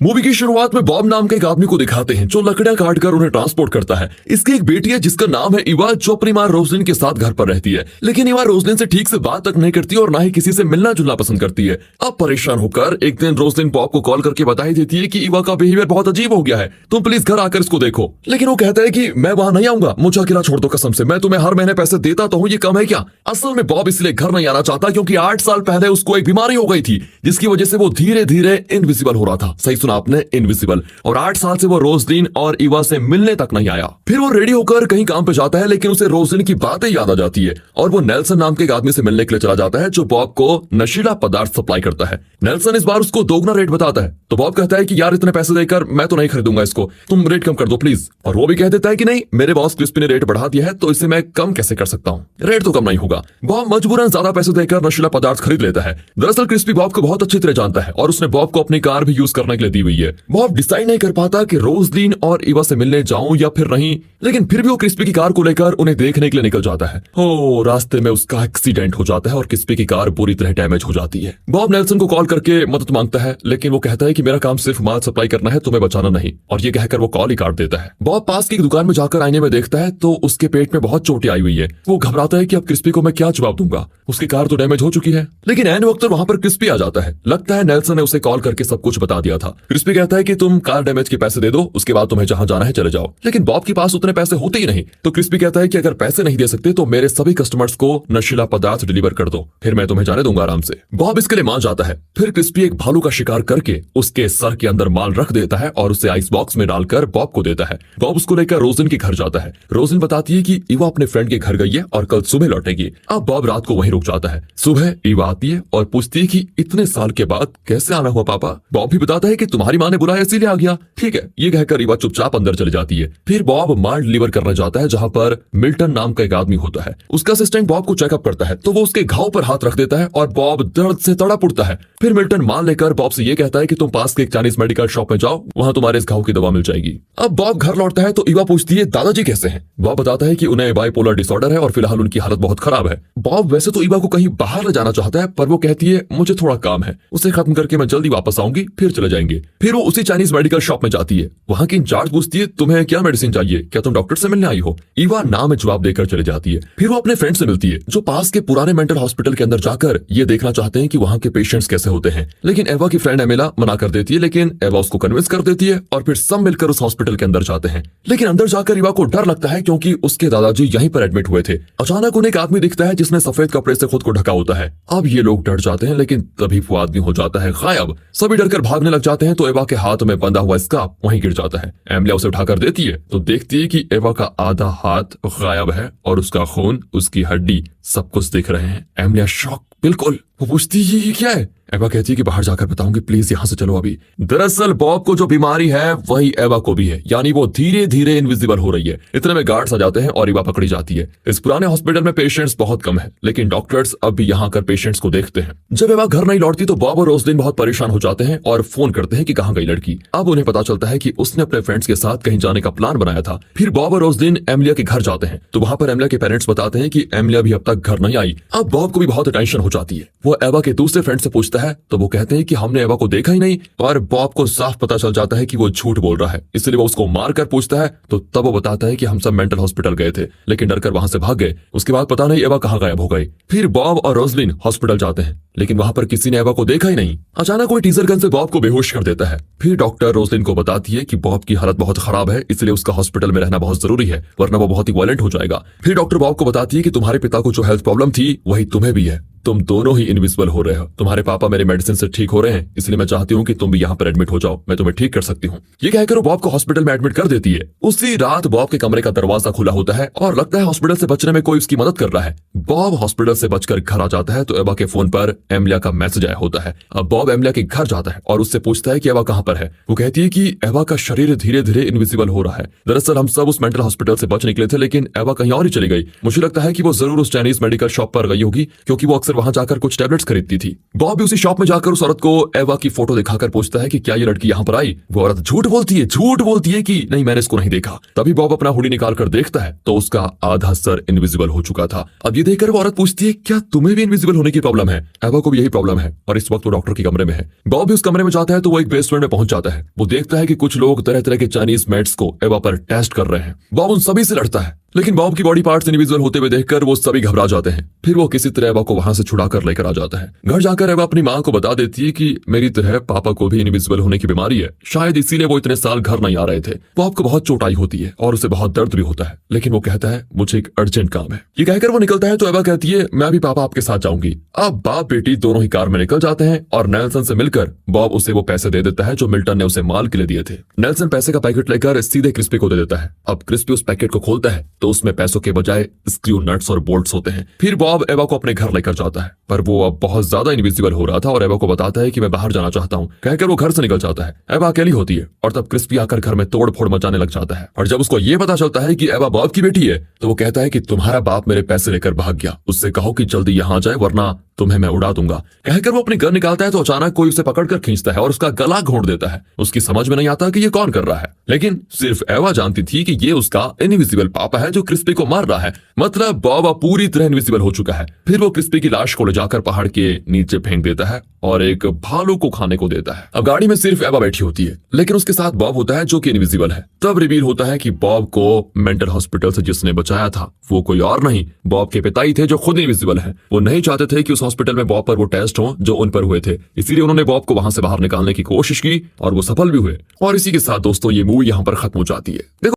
Movie की शुरुआत में बॉब नाम के एक आदमी को दिखाते हैं जो लकड़ियां काटकर उन्हें ट्रांसपोर्ट करता है। इसकी एक बेटी है जिसका नाम है इवा, जो अपनी मां रोजलिन के साथ घर पर रहती है, लेकिन इवा रोजलिन से ठीक से बात तक नहीं करती और ना ही किसी से मिलना जुलना पसंद करती है। अब परेशान होकर एक दिन रोजलिन बॉब को कॉल करके बताई देती है कि इवा का बिहेवियर बहुत अजीब हो गया है, तुम प्लीज घर आकर इसको देखो। लेकिन वो कहता है कि मैं वहां नहीं आऊंगा, मुझे अकेला छोड़ दो, कसम से मैं तुम्हें हर महीने पैसे देता तो हूँ, ये कम है क्या। असल में बॉब इसलिए घर नहीं आना चाहता क्योंकि 8 साल पहले उसको एक बीमारी हो गई थी जिसकी वजह से वो धीरे धीरे इनविजिबल हो रहा था। सही सुना आपने, इनविजिबल। और 8 साल से वो रोजलिन और इवा से मिलने तक नहीं आया। फिर वो रेडी होकर कहीं काम पे जाता है, लेकिन उसे रोजलिन की बातें याद आ जाती है और वो नेल्सन नाम के एक आदमी से मिलने के लिए चला जाता है जो बॉब को नशीला पदार्थ सप्लाई करता है। नेल्सन इस बार उसको दोगुना रेट बताता है, तो बॉब कहता है कि यार इतने पैसे देकर मैं तो नहीं खरीदूंगा इसको, तुम रेट कम कर दो प्लीज। और वो भी कह देता है कि नहीं, मेरे बॉस क्रिस्पी ने रेट बढ़ा दिया है तो इसे मैं कम कैसे कर सकता हूँ, रेट तो कम नहीं होगा। बॉब मजबूरन ज्यादा पैसे देकर नशीला पदार्थ खरीद लेता है। दरअसल क्रिस्पी बॉब को बहुत अच्छी तरह जानता है और उसने बॉब को अपनी कार भी यूज करने के लिए दी हुई है। बॉब डिसाइड नहीं कर पाता कि रोजलिन और इवा से मिलने जाऊं या फिर नहीं, लेकिन फिर भी वो क्रिस्पी की कार को लेकर उन्हें देखने के लिए निकल जाता है। हो रास्ते में उसका एक्सीडेंट हो जाता है और क्रिस्पी की कार पूरी तरह डैमेज हो जाती है। बॉब नेल्सन को कॉल करके मदद मांगता है, लेकिन वो कहता है कि मेरा काम सिर्फ माल सप्लाई करना है, तुम्हें बचाना नहीं, और ये कहकर वो कॉल ही काट देता है। बॉब पास की दुकान में जाकर आईने में देखता है तो उसके पेट में बहुत चोटें आई हुई है। वो घबराता है कि अब क्रिस्पी को मैं क्या जवाब दूंगा, उसकी कार तो डैमेज हो चुकी है। लेकिन ऐन वक्त वहां पर क्रिस्पी आ जाता है। लगता है नेल्सन ने उसे कॉल करके सब कुछ बता दिया था। क्रिस्पी कहता है कि तुम कार डैमेज के पैसे दे दो, उसके बाद तुम्हें जहां जाना है चले जाओ। लेकिन बॉब के पास उतने पैसे होते ही नहीं, तो क्रिस्पी कहता है कि अगर पैसे नहीं दे सकते तो मेरे सभी कस्टमर्स को नशीला पदार्थ डिलीवर कर दो, फिर मैं तुम्हें जाने दूंगा आराम से। बॉब इसके लिए मान जाता है। फिर क्रिस्पी एक भालू का शिकार करके उसके सर के अंदर माल रख देता है और उसे आइस बॉक्स में डालकर बॉब को देता है। बॉब उसको लेकर रोजलिन के घर जाता है। रोजलिन बताती है कि इवा अपने फ्रेंड के घर गई है और कल सुबह लौटेगी। अब बॉब रात को वहीं रुक जाता है। सुबह इवा आती है और पूछती है कि इतने साल के बाद कैसे आना हुआ पापा। बॉब भी बताता है कि तुम्हारी माँ ने बुलाया इसीलिए आ गया। ठीक है, ये कहकर इवा चुपचाप अंदर चली जाती है। फिर बॉब माल डिलीवर करने जाता है जहां पर मिल्टन नाम का एक आदमी होता है। उसका असिस्टेंट बॉब को चेकअप करता है तो वो उसके घाव पर हाथ रख देता है और बॉब दर्द से तड़प उठता है। फिर मिल्टन माल लेकर बॉब से ये कहता है कि तुम पास के एक चाइनीज मेडिकल शॉप में जाओ, वहां तुम्हारे इस घाव की दवा मिल जाएगी। अब बॉब घर लौटता है तो इवा पूछती है दादाजी कैसे हैं। बॉब बताता है कि उन्हें बाइपोलर डिसऑर्डर है और फिलहाल उनकी हालत बहुत खराब है। बॉब वैसे तो इवा को कहीं बाहर ले जाना चाहता है, पर वो कहती है मुझे थोड़ा काम है, उसे खत्म करके मैं जल्दी वापस आऊंगी, फिर चले जाएंगे। फिर वो उसी चाइनीज मेडिकल शॉप में जाती है। वहां की इंचार्ज पूछती है तुम्हें क्या मेडिसिन चाहिए, क्या तुम डॉक्टर से मिलने आई हो। इवा ना में जवाब देकर चले जाती है। फिर वो अपने फ्रेंड से मिलती है जो पास के पुराने मेंटल हॉस्पिटल के अंदर जाकर ये देखना चाहते हैं कि वहां के पेशेंट्स कैसे होते हैं। लेकिन एवा की फ्रेंड एमेला मना कर देती है, लेकिन एवा उसको कन्विंस कर देती है और फिर सब मिलकर उस हॉस्पिटल के अंदर जाते हैं। लेकिन अंदर जाकर इवा को डर लगता है क्योंकि उसके दादाजी यहीं पर एडमिट हुए थे। अचानक उन्हें एक आदमी दिखता है जिसने सफेद कपड़े से खुद को ढका होता है। अब ये लोग डर जाते हैं, लेकिन तभी वो आदमी हो जाता है गायब। सभी डरकर भागने लग जाते हैं तो एवा के हाथ में बंधा हुआ स्कार्फ वहीं गिर जाता है। एमिलिया उसे उठाकर देती है तो देखती है कि एवा का आधा हाथ गायब है और उसका खून, उसकी हड्डी, सब कुछ दिख रहे हैं। एमिलिया शॉक बिल्कुल। वो पूछती है ये क्या है। एवा कहती है कि बाहर जाकर बताऊंगी, प्लीज यहाँ से चलो अभी। दरअसल बॉब को जो बीमारी है वही एवा को भी है, यानी वो धीरे धीरे इनविजिबल हो रही है। इतने में गार्ड्स आ जाते हैं और एवा पकड़ी जाती है। इस पुराने हॉस्पिटल में पेशेंट्स बहुत कम है, लेकिन डॉक्टर्स अब भी यहाँ आकर पेशेंट्स को देखते हैं। जब एवा घर नहीं लौटती तो बॉब और रोजलिन बहुत परेशान हो जाते हैं और फोन करते हैं कि कहाँ गई लड़की। अब उन्हें पता चलता है कि उसने अपने फ्रेंड्स के साथ कहीं जाने का प्लान बनाया था। फिर बॉब और रोजलिन एमिलिया के घर जाते हैं तो वहां पर एमिलिया के पेरेंट्स बताते हैं कि एमिलिया भी अब तक घर नहीं आई। अब बॉब को भी बहुत टेंशन हो जाती है। वो एवा के दूसरे फ्रेंड से पूछता है तो वो कहते हैं कि हमने एवा को देखा ही नहीं, और बॉब को साफ पता चल जाता है कि वो झूठ बोल रहा है। इसलिए वो उसको मारकर पूछता है तो तब वो बताता है कि हम सब मेंटल हॉस्पिटल गए थे, लेकिन डरकर वहां से भाग गए। उसके बाद पता नहीं एवा कहाँ गायब हो गई। फिर बॉब और रोजलिन हॉस्पिटल जाते हैं, लेकिन वहां पर किसी ने एवा को देखा ही नहीं। अचानक कोई टीजर गन से बॉब को बेहोश कर देता है। फिर डॉक्टर रोजलिन को बताती है कि बॉब की हालत बहुत खराब है, इसलिए उसका हॉस्पिटल में रहना बहुत जरूरी है, वरना वो बहुत ही वायलेंट हो जाएगा। फिर डॉक्टर बॉब को बताती है कि तुम्हारे पिता को जो हेल्थ प्रॉब्लम थी वही तुम्हें भी है, तुम दोनों ही इनविजिबल हो रहे हो। तुम्हारे पापा मेरे मेडिसिन से ठीक हो रहे हैं, इसलिए मैं चाहती हूँ कि तुम भी यहाँ पर एडमिट हो जाओ, मैं तुम्हें ठीक कर सकती हूँ। ये कहकर वो बॉब को हॉस्पिटल में एडमिट कर देती है। उसी रात बॉब के कमरे का दरवाजा खुला होता है और लगता है हॉस्पिटल से बचने में कोई उसकी मदद कर रहा है। बॉब हॉस्पिटल से बचकर घर आ जाता है तो एवा के फोन पर एमिलिया का मैसेज आया होता है। अब बॉब एमिलिया के घर जाता है और उससे पूछता है कि एवा कहाँ पर है। वो कहती है कि एवा का शरीर धीरे धीरे इनविजिबल हो रहा है। दरअसल हम सब उस मेंटल हॉस्पिटल से बच निकले थे, लेकिन एवा कहीं और ही चली गई। मुझे लगता है कि वो जरूर उस चाइनीज मेडिकल शॉप पर गई होगी, क्योंकि वो अक्सर अक्सर वहां जाकर कुछ टैबलेट्स खरीदती थी। बॉब भी उसी शॉप में जाकर उस औरत को एवा की फोटो दिखाकर पूछता है कि क्या ये लड़की यहाँ पर आई। वो औरत झूठ बोलती है कि नहीं, मैंने इसको नहीं देखा। तभी बॉब अपना हुडी निकाल कर देखता है तो उसका आधा सर इनविजिबल हो चुका था। अब ये देखकर वो औरत पूछती है, क्या तुम्हें भी इनविजिबल होने की प्रॉब्लम है? एवा को भी यही प्रॉब्लम है और इस वक्त वो डॉक्टर के कमरे में है। बॉब भी उस कमरे में जाता है तो वो एक बेसमेंट में पहुंच जाता है। वो देखता है कि कुछ लोग तरह तरह के चाइनीज मेड्स को एवा पर टेस्ट कर रहे हैं। बॉब उन सभी से लड़ता है, लेकिन बॉब की बॉडी पार्ट्स इनविजिबल होते हुए देखकर वो सभी घबरा जाते हैं। फिर वो किसी तरह एवा को वहां से छुड़ा कर लेकर आ जाता है। घर जाकर एवा अपनी माँ को बता देती है कि मेरी तरह पापा को भी इनविजिबल होने की बीमारी है, शायद इसीलिए वो इतने साल घर नहीं आ रहे थे। बॉब को बहुत चोट आई होती है और उसे बहुत दर्द भी होता है, लेकिन वो कहता है मुझे एक अर्जेंट काम है। ये कहकर वो निकलता है तो एवा कहती है, मैं भी पापा आपके साथ जाऊंगी। अब बाप बेटी दोनों ही कार में निकल जाते हैं और नेल्सन से मिलकर बॉब उसे वो पैसे दे देता है जो मिल्टन ने उसे माल के लिए दिए थे। नेल्सन पैसे का पैकेट लेकर सीधे क्रिस्पी को दे देता है। अब क्रिस्पी उस पैकेट को खोलता है तो उसमें पैसों के बजाय स्क्रू, नट्स और बोल्ट्स होते हैं। फिर बॉब एवा को अपने घर लेकर जाता है, पर वो अब बहुत ज्यादा इनविजिबल हो रहा था और एवा को बताता है कि मैं बाहर जाना चाहता हूँ। कहकर वो घर से निकल जाता है। एवा अकेली होती है और तब क्रिस्पी आकर घर में तोड़ फोड़ मचाने लग जाता है। और जब उसको ये पता चलता है कि एवा बॉब की बेटी है तो वो कहता है कि तुम्हारा बाप मेरे पैसे लेकर भाग गया, उससे कहो कि जल्दी यहाँ आ जाए वरना तुम्हें मैं उड़ा दूंगा। कहकर वो अपनी गन निकालता है तो अचानक कोई उसे पकड़कर खींचता है और उसका गला घोंट देता है। उसकी समझ में नहीं आता कि ये कौन कर रहा है, लेकिन सिर्फ एवा जानती थी कि ये उसका इनविजिबल पापा है जो क्रिस्पी को मार रहा है। मतलब बॉब पूरी तरह इनविजिबल हो चुका है। फिर वो क्रिस्पी की लाश को ले जाकर पहाड़ के नीचे फेंक देता है और एक भालू को खाने को देता है। अब गाड़ी में सिर्फ एवा बैठी होती है, लेकिन उसके साथ बॉब होता है जो कि इनविजिबल है। तब रिवील होता है कि बॉब को मेंटल हॉस्पिटल से जिसने बचाया था वो कोई और नहीं, बॉब के पिता ही थे जो खुद इनविजिबल है। वो नहीं चाहते थे कि उस हॉस्पिटल में बॉब पर वो टेस्ट हो जो उन पर हुए थे, इसीलिए उन्होंने बॉब को वहां से बाहर निकालने की कोशिश की और वो सफल भी हुए। और इसी के साथ दोस्तों ये मूवी यहाँ पर खत्म हो जाती है। देखो